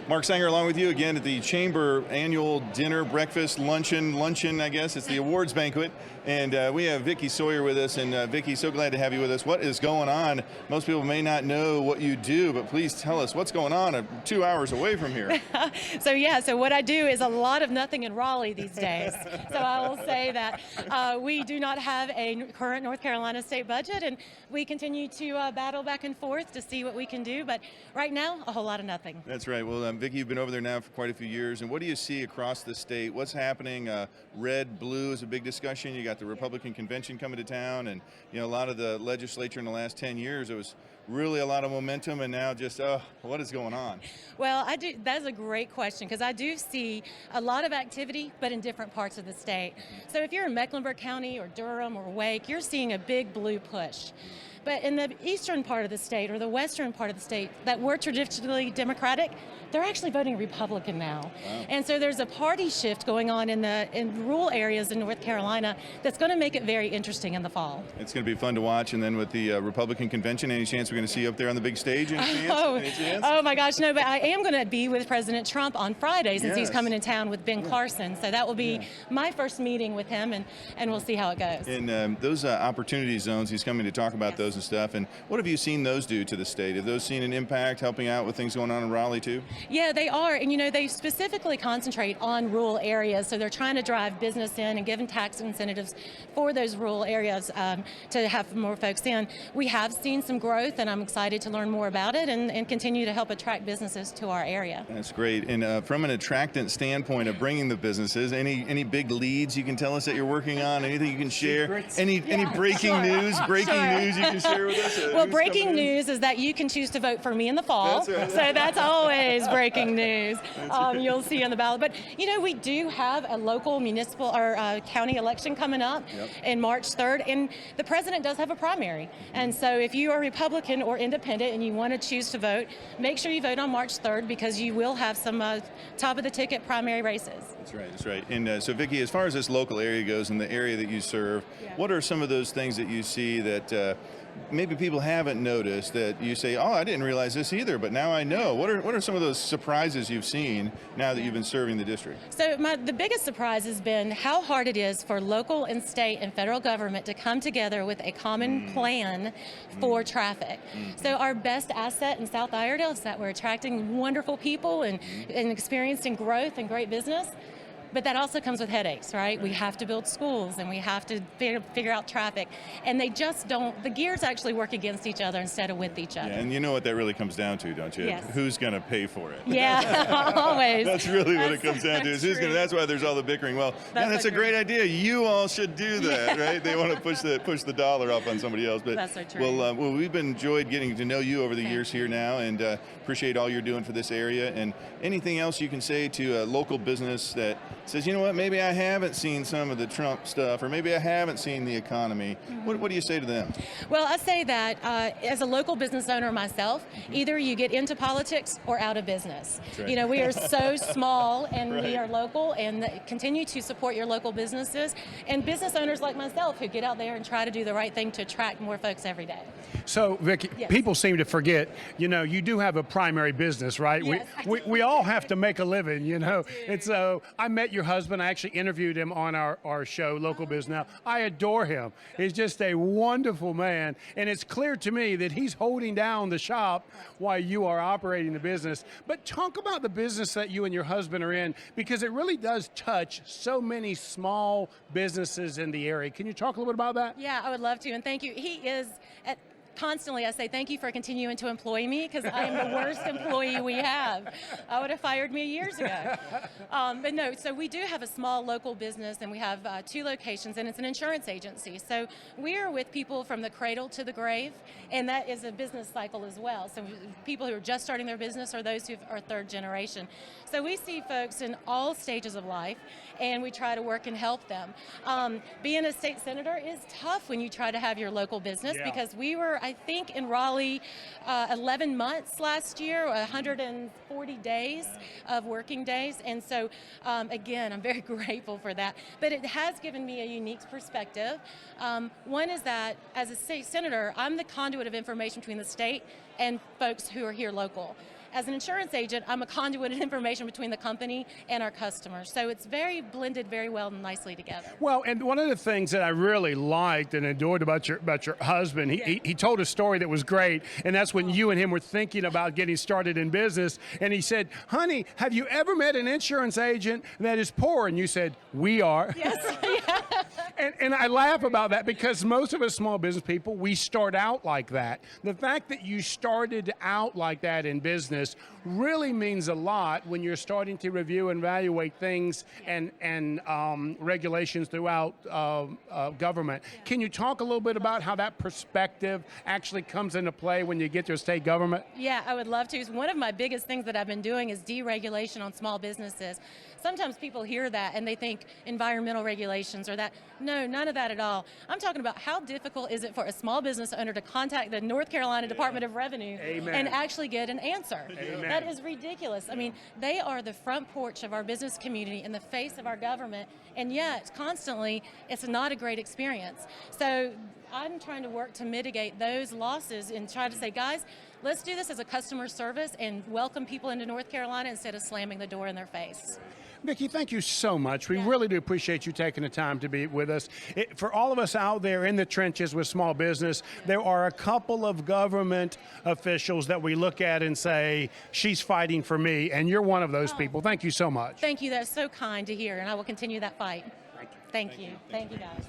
Mark Sanger along with you again at the Chamber annual dinner, breakfast, luncheon, I guess. It's the awards banquet. And we have Vicki Sawyer with us. And Vicki, so glad to have you with us. What is going on? Most people may not know what you do, but please tell us what's going on 2 hours away from here. So what I do is a lot of nothing in Raleigh these days. So I will say that we do not have a current North Carolina state budget, and we continue to battle back and forth to see what we can do. But right now, a whole lot of nothing. That's right. Well, Vicki, you've been over there now for quite a few years. And what do you see across the state? What's happening? Red, blue is a big discussion. You got the Republican convention coming to town, and a lot of the legislature in the last 10 years, it was really a lot of momentum, and now just, what is going on? Well, that's a great question, because I do see a lot of activity, but in different parts of the state. So if you're in Mecklenburg County or Durham or Wake, you're seeing a big blue push. But in the eastern part of the state or the western part of the state that were traditionally Democratic, they're actually voting Republican now. Wow. And so there's a party shift going on in rural areas in North Carolina that's going to make it very interesting in the fall. It's going to be fun to watch. And then with the Republican convention, any chance we're going to see you up there on the big stage? Any chance? Oh my gosh, no, but I am going to be with President Trump on Friday since he's coming in town with Ben Carson. So that will be my first meeting with him, and we'll see how it goes. And those opportunity zones, he's coming to talk about those and stuff. And what have you seen those do to the state? Have those seen an impact helping out with things going on in Raleigh too? Yeah, they are. And they specifically concentrate on rural areas. So they're trying to drive business in and giving tax incentives for those rural areas to have more folks in. We have seen some growth, and I'm excited to learn more about it and continue to help attract businesses to our area. That's great. And from an attractant standpoint of bringing the businesses, any big leads you can tell us that you're working on? Anything you can share? Any breaking news? News you can share with us? Well, breaking news is that you can choose to vote for me in the fall. That's right. So that's always breaking news. You'll see on the ballot. But we do have a local municipal or county election coming up in March 3rd, and the president does have a primary. And so if you are Republican or independent and you want to choose to vote, make sure you vote on March 3rd, because you will have some top of the ticket primary races. That's right. And so Vicki, as far as this local area goes and the area that you serve, what are some of those things that you see that maybe people haven't noticed that you say, I didn't realize this either, but now I know? What are some of those surprises you've seen now that you've been serving the district? So the biggest surprise has been how hard it is for local and state and federal government to come together with a common plan for traffic. So our best asset in South Iredell is that we're attracting wonderful people and experiencing growth and great business. But that also comes with headaches, right? We have to build schools, and we have to figure out traffic. And they just don't, the gears actually work against each other instead of with each other. Yeah, and you know what that really comes down to, don't you? Yes. Who's going to pay for it? Yeah, always. That's really what it comes down to. Is who's going to, that's why there's all the bickering. Well, that's a great idea. You all should do that, right? They want to push the dollar up on somebody else. But that's so true. Well, we've enjoyed getting to know you over the years here now, and appreciate all you're doing for this area. And anything else you can say to a local business that says, you know what, maybe I haven't seen some of the Trump stuff, or maybe I haven't seen the economy. What do you say to them? Well, I say that as a local business owner myself, either you get into politics or out of business. Right. We are so small, and we are local, and continue to support your local businesses and business owners like myself who get out there and try to do the right thing to attract more folks every day. So, Vicki, people seem to forget, you do have a primary business, right? Yes, we all have to make a living, And so I met your husband. I actually interviewed him on our show, Local Biz Now. I adore him. He's just a wonderful man. And it's clear to me that he's holding down the shop while you are operating the business. But talk about the business that you and your husband are in, because it really does touch so many small businesses in the area. Can you talk a little bit about that? Yeah, I would love to, and thank you. He is constantly, I say thank you for continuing to employ me, because I am the worst employee we have. I would have fired me years ago. But no, so we do have a small local business, and we have 2 locations, and it's an insurance agency. So we are with people from the cradle to the grave, and that is a business cycle as well. So people who are just starting their business, or those who are third generation. So we see folks in all stages of life, and we try to work and help them. Being a state senator is tough when you try to have your local business, because we were, I think, in Raleigh 11 months last year, 140 days of working days. And so, again, I'm very grateful for that. But it has given me a unique perspective. One is that as a state senator, I'm the conduit of information between the state and folks who are here local. as an insurance agent, I'm a conduit of information between the company and our customers. So it's very blended very well and nicely together. Well, and one of the things that I really liked and enjoyed about your husband, he told a story that was great, and that's when you and him were thinking about getting started in business, and he said, honey, have you ever met an insurance agent that is poor? And you said, we are. Yes. And I laugh about that because most of us small business people, we start out like that. The fact that you started out like that in business really means a lot when you're starting to review and evaluate things and regulations throughout government. Can you talk a little bit about how that perspective actually comes into play when you get to a state government? Yeah, I would love to. One of my biggest things that I've been doing is deregulation on small businesses. Sometimes people hear that and they think environmental regulations or that. No, none of that at all. I'm talking about how difficult is it for a small business owner to contact the North Carolina Department of Revenue and actually get an answer. That is ridiculous. I mean, they are the front porch of our business community and the face of our government, and yet constantly it's not a great experience. So I'm trying to work to mitigate those losses and try to say, guys, let's do this as a customer service and welcome people into North Carolina instead of slamming the door in their face. Vicki, thank you so much. We really do appreciate you taking the time to be with us. For all of us out there in the trenches with small business, there are a couple of government officials that we look at and say, she's fighting for me, and you're one of those people. Thank you so much. Thank you. That's so kind to hear, and I will continue that fight. Thank you. Thank you. Thank you, guys.